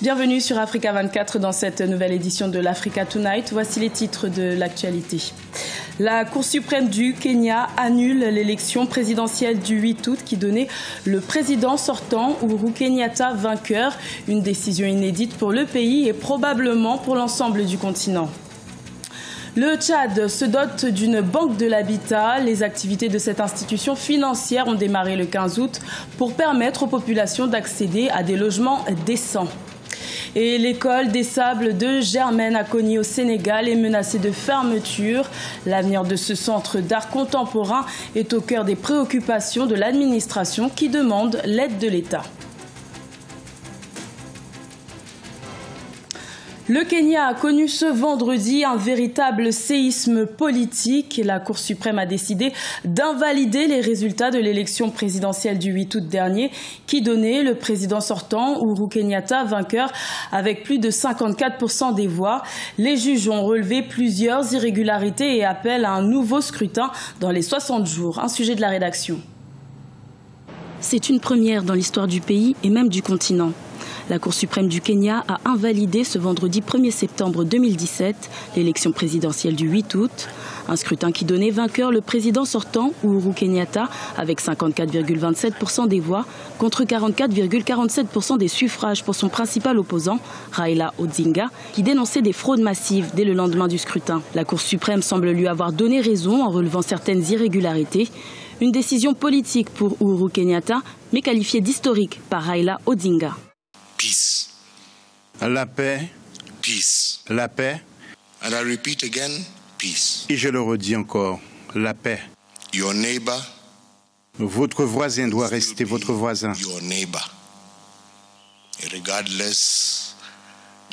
Bienvenue sur Africa 24 dans cette nouvelle édition de l'Africa Tonight. Voici les titres de l'actualité. La Cour suprême du Kenya annule l'élection présidentielle du 8 août qui donnait le président sortant Uhuru Kenyatta vainqueur. Une décision inédite pour le pays et probablement pour l'ensemble du continent. Le Tchad se dote d'une banque de l'habitat. Les activités de cette institution financière ont démarré le 15 août pour permettre aux populations d'accéder à des logements décents. Et l'école des Sables de Germaine à Kony au Sénégal est menacée de fermeture. L'avenir de ce centre d'art contemporain est au cœur des préoccupations de l'administration qui demande l'aide de l'État. Le Kenya a connu ce vendredi un véritable séisme politique. La Cour suprême a décidé d'invalider les résultats de l'élection présidentielle du 8 août dernier qui donnait le président sortant, Uhuru Kenyatta, vainqueur avec plus de 54% des voix. Les juges ont relevé plusieurs irrégularités et appellent à un nouveau scrutin dans les 60 jours. Un sujet de la rédaction. C'est une première dans l'histoire du pays et même du continent. La Cour suprême du Kenya a invalidé ce vendredi 1er septembre 2017 l'élection présidentielle du 8 août. Un scrutin qui donnait vainqueur le président sortant, Uhuru Kenyatta, avec 54,27% des voix, contre 44,47% des suffrages pour son principal opposant, Raila Odinga, qui dénonçait des fraudes massives dès le lendemain du scrutin. La Cour suprême semble lui avoir donné raison en relevant certaines irrégularités. Une décision politique pour Uhuru Kenyatta, mais qualifiée d'historique par Raila Odinga. Peace. La paix. Peace. La paix. And I repeat again, peace. Et je le redis encore, la paix. Your neighbor. Votre voisin doit rester votre voisin. Your neighbor. Regardless.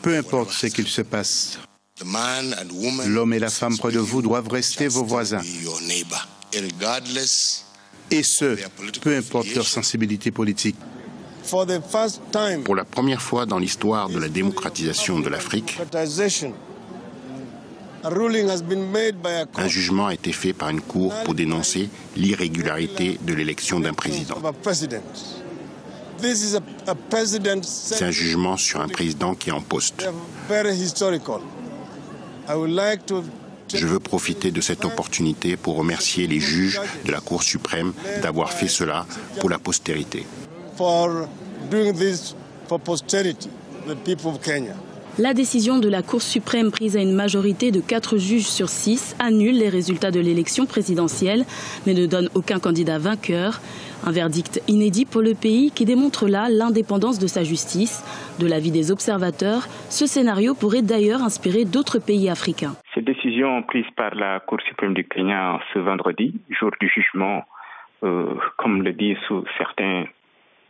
Peu importe ce qu'il se passe. The man and woman. L'homme et la femme près de vous doivent rester vos voisins. Your neighbor. Regardless. Et ce, peu importe leur sensibilité politique. Pour la première fois dans l'histoire de la démocratisation de l'Afrique, un jugement a été fait par une cour pour dénoncer l'irrégularité de l'élection d'un président. C'est un jugement sur un président qui est en poste. Je veux profiter de cette opportunité pour remercier les juges de la Cour suprême d'avoir fait cela pour la postérité. La décision de la Cour suprême prise à une majorité de 4 juges sur 6 annule les résultats de l'élection présidentielle, mais ne donne aucun candidat vainqueur. Un verdict inédit pour le pays qui démontre là l'indépendance de sa justice. De l'avis des observateurs, ce scénario pourrait d'ailleurs inspirer d'autres pays africains. Cette décision prise par la Cour suprême du Kenya ce vendredi, jour du jugement, comme le disent certains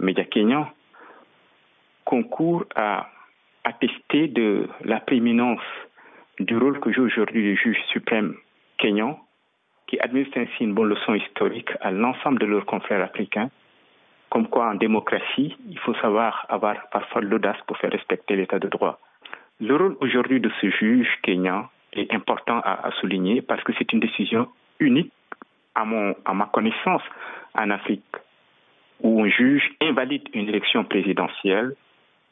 médias kenyans, concourt à attester de la prééminence du rôle que joue aujourd'hui le juge suprême kényan, qui administre ainsi une bonne leçon historique à l'ensemble de leurs confrères africains, comme quoi en démocratie, il faut savoir avoir parfois l'audace pour faire respecter l'état de droit. Le rôle aujourd'hui de ce juge kényan est important à souligner parce que c'est une décision unique à ma connaissance en Afrique, où un juge invalide une élection présidentielle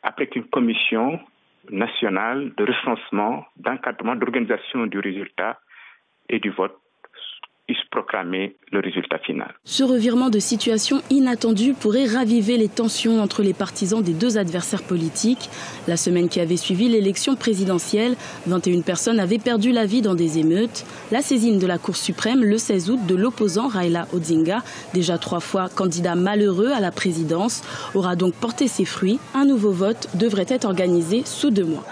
après qu'une commission nationale de recensement, d'encadrement, d'organisation du résultat et du vote puisse proclamer le résultat final. Ce revirement de situation inattendu pourrait raviver les tensions entre les partisans des deux adversaires politiques. La semaine qui avait suivi l'élection présidentielle, 21 personnes avaient perdu la vie dans des émeutes. La saisine de la Cour suprême le 16 août de l'opposant Raila Odinga, déjà 3 fois candidat malheureux à la présidence, aura donc porté ses fruits. Un nouveau vote devrait être organisé sous 2 mois.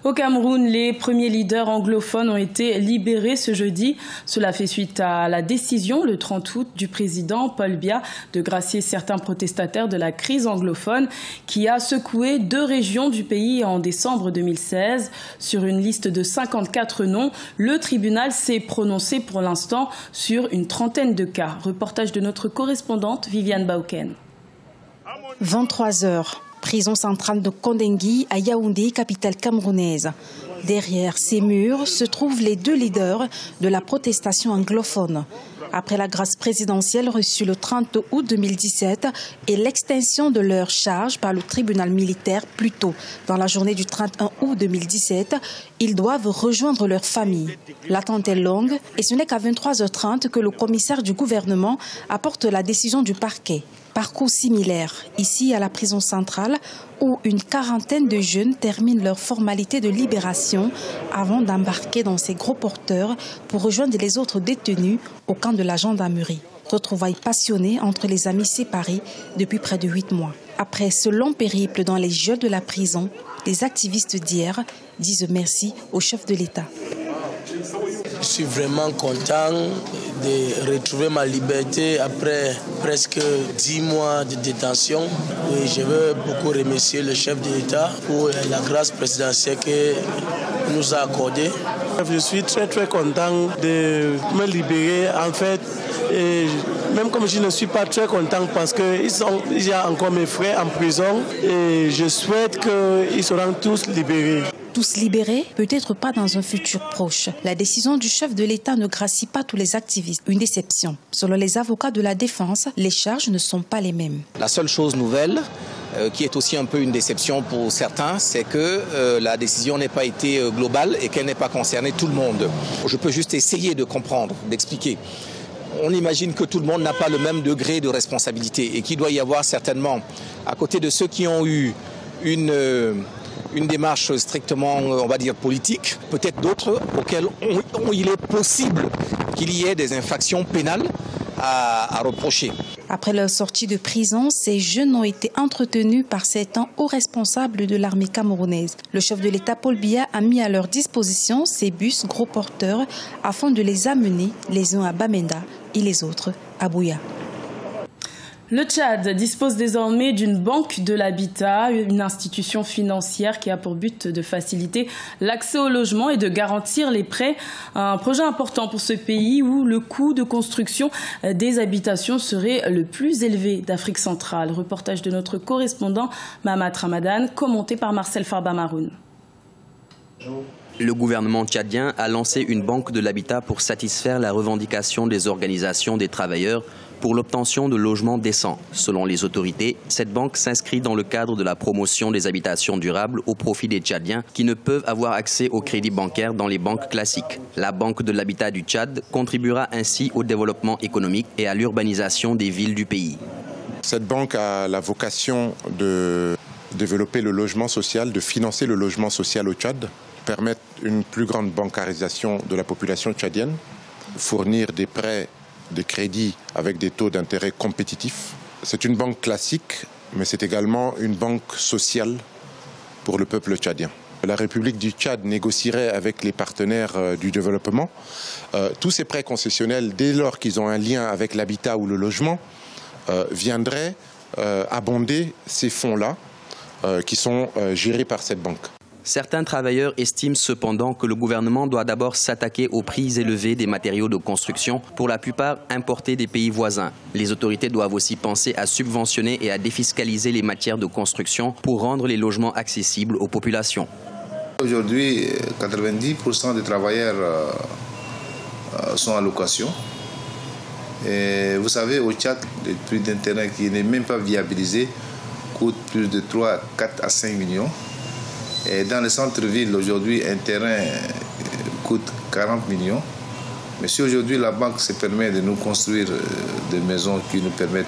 Au Cameroun, les premiers leaders anglophones ont été libérés ce jeudi. Cela fait suite à la décision, le 30 août, du président Paul Biya de gracier certains protestataires de la crise anglophone qui a secoué 2 régions du pays en décembre 2016. Sur une liste de 54 noms, le tribunal s'est prononcé pour l'instant sur une 30aine de cas. Reportage de notre correspondante Viviane Bauken. 23 heures. Prison centrale de Kondengui à Yaoundé, capitale camerounaise. Derrière ces murs se trouvent les 2 leaders de la protestation anglophone. Après la grâce présidentielle reçue le 30 août 2017 et l'extinction de leur charge par le tribunal militaire plus tôt dans la journée du 31 août 2017, ils doivent rejoindre leur famille. L'attente est longue et ce n'est qu'à 23h30 que le commissaire du gouvernement apporte la décision du parquet. Parcours similaire ici à la prison centrale où une quarantaine de jeunes terminent leur formalité de libération avant d'embarquer dans ces gros porteurs pour rejoindre les autres détenus au camp de la gendarmerie. Retrouvailles passionnées entre les amis séparés depuis près de 8 mois. Après ce long périple dans les geôles de la prison, les activistes d'hier disent merci au chef de l'État. Je suis vraiment content de retrouver ma liberté après presque 10 mois de détention. Et je veux beaucoup remercier le chef de l'État pour la grâce présidentielle qu'il nous a accordée. Je suis très content de me libérer en fait. Et même comme je ne suis pas très content parce qu'il y a encore mes frères en prison et je souhaite qu'ils seront tous libérés. Tous libérés, peut-être pas dans un futur proche. La décision du chef de l'État ne gracie pas tous les activistes. Une déception. Selon les avocats de la défense, les charges ne sont pas les mêmes. La seule chose nouvelle, qui est aussi un peu une déception pour certains, c'est que la décision n'a pas été globale et qu'elle n'ait pas concerné tout le monde. Je peux juste essayer de comprendre, d'expliquer. On imagine que tout le monde n'a pas le même degré de responsabilité et qu'il doit y avoir certainement, à côté de ceux qui ont eu une démarche strictement, on va dire, politique, peut-être d'autres auxquels il est possible qu'il y ait des infractions pénales à reprocher. Après leur sortie de prison, ces jeunes ont été entretenus par certains hauts responsables de l'armée camerounaise. Le chef de l'État, Paul Biya, a mis à leur disposition ces bus gros porteurs afin de les amener les uns à Bamenda et les autres à Buea. Le Tchad dispose désormais d'une banque de l'habitat, une institution financière qui a pour but de faciliter l'accès au logement et de garantir les prêts. Un projet important pour ce pays où le coût de construction des habitations serait le plus élevé d'Afrique centrale. Reportage de notre correspondant Mahamat Ramadan, commenté par Marcel Farba-Maroun. Le gouvernement tchadien a lancé une banque de l'habitat pour satisfaire la revendication des organisations des travailleurs pour l'obtention de logements décents. Selon les autorités, cette banque s'inscrit dans le cadre de la promotion des habitations durables au profit des Tchadiens qui ne peuvent avoir accès au crédit bancaire dans les banques classiques. La Banque de l'habitat du Tchad contribuera ainsi au développement économique et à l'urbanisation des villes du pays. Cette banque a la vocation de développer le logement social, de financer le logement social au Tchad, permettre une plus grande bancarisation de la population tchadienne, fournir des prêts, des crédits avec des taux d'intérêt compétitifs. C'est une banque classique, mais c'est également une banque sociale pour le peuple tchadien. La République du Tchad négocierait avec les partenaires du développement tous ces prêts concessionnels, dès lors qu'ils ont un lien avec l'habitat ou le logement, viendraient abonder ces fonds-là qui sont gérés par cette banque. Certains travailleurs estiment cependant que le gouvernement doit d'abord s'attaquer aux prix élevés des matériaux de construction, pour la plupart importés des pays voisins. Les autorités doivent aussi penser à subventionner et à défiscaliser les matières de construction pour rendre les logements accessibles aux populations. Aujourd'hui, 90% des travailleurs sont en location. Et vous savez, au Tchad, le prix d'un terrain qui n'est même pas viabilisé coûte plus de 3, 4 à 5 millions. Et dans le centre-ville, aujourd'hui, un terrain coûte 40 millions. Mais si aujourd'hui la banque se permet de nous construire des maisons qui nous permettent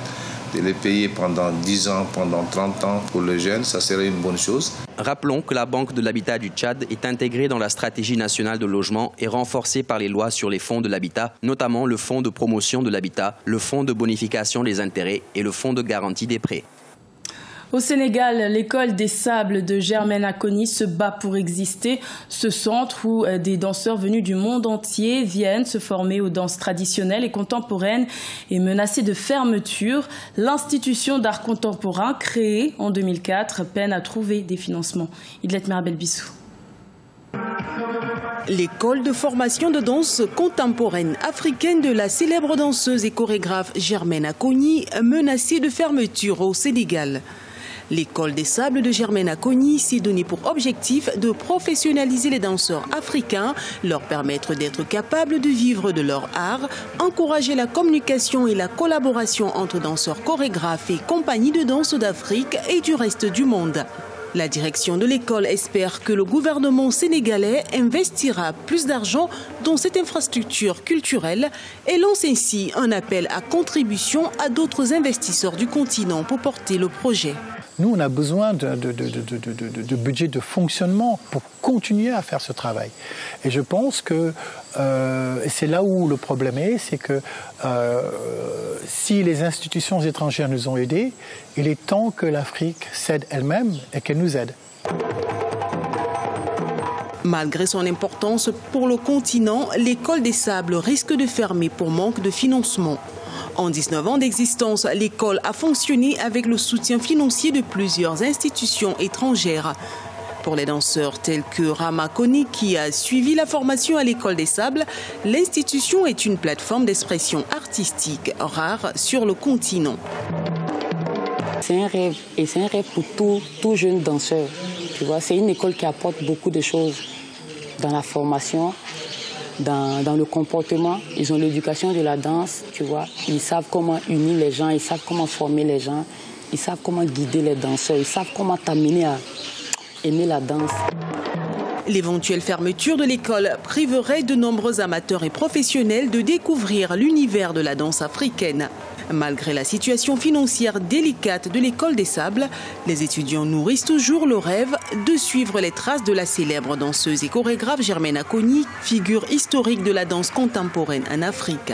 de les payer pendant 10 ans, pendant 30 ans pour les jeunes, ça serait une bonne chose. Rappelons que la Banque de l'habitat du Tchad est intégrée dans la stratégie nationale de logement et renforcée par les lois sur les fonds de l'habitat, notamment le fonds de promotion de l'habitat, le fonds de bonification des intérêts et le fonds de garantie des prêts. Au Sénégal, l'école des sables de Germaine Acogny se bat pour exister. Ce centre où des danseurs venus du monde entier viennent se former aux danses traditionnelles et contemporaines est menacé de fermeture. L'institution d'art contemporain, créée en 2004, peine à trouver des financements. Idlet Merabel-Bissou. L'école de formation de danse contemporaine africaine de la célèbre danseuse et chorégraphe Germaine Acogny menacée de fermeture au Sénégal. L'école des Sables de Germaine Acogny s'est donné pour objectif de professionnaliser les danseurs africains, leur permettre d'être capables de vivre de leur art, encourager la communication et la collaboration entre danseurs chorégraphes et compagnies de danse d'Afrique et du reste du monde. La direction de l'école espère que le gouvernement sénégalais investira plus d'argent dans cette infrastructure culturelle et lance ainsi un appel à contribution à d'autres investisseurs du continent pour porter le projet. Nous, on a besoin de budget de fonctionnement pour continuer à faire ce travail. Et je pense que c'est là où le problème est, c'est que si les institutions étrangères nous ont aidés, il est temps que l'Afrique s'aide elle-même et qu'elle nous aide. Malgré son importance pour le continent, l'école des Sables risque de fermer pour manque de financement. En 19 ans d'existence, l'école a fonctionné avec le soutien financier de plusieurs institutions étrangères. Pour les danseurs tels que Rama Koni, qui a suivi la formation à l'école des Sables, l'institution est une plateforme d'expression artistique rare sur le continent. C'est un rêve, et c'est un rêve pour tout jeune danseur. Tu vois, c'est une école qui apporte beaucoup de choses dans la formation, dans le comportement. Ils ont l'éducation de la danse, tu vois. Ils savent comment unir les gens, ils savent comment former les gens, ils savent comment guider les danseurs, ils savent comment t'amener à aimer la danse. L'éventuelle fermeture de l'école priverait de nombreux amateurs et professionnels de découvrir l'univers de la danse africaine. Malgré la situation financière délicate de l'école des Sables, les étudiants nourrissent toujours le rêve de suivre les traces de la célèbre danseuse et chorégraphe Germaine Acogny, figure historique de la danse contemporaine en Afrique.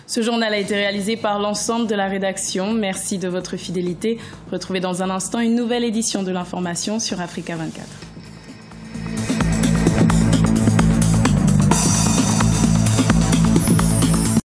Ce journal a été réalisé par l'ensemble de la rédaction. Merci de votre fidélité. Retrouvez dans un instant une nouvelle édition de l'information sur Africa 24.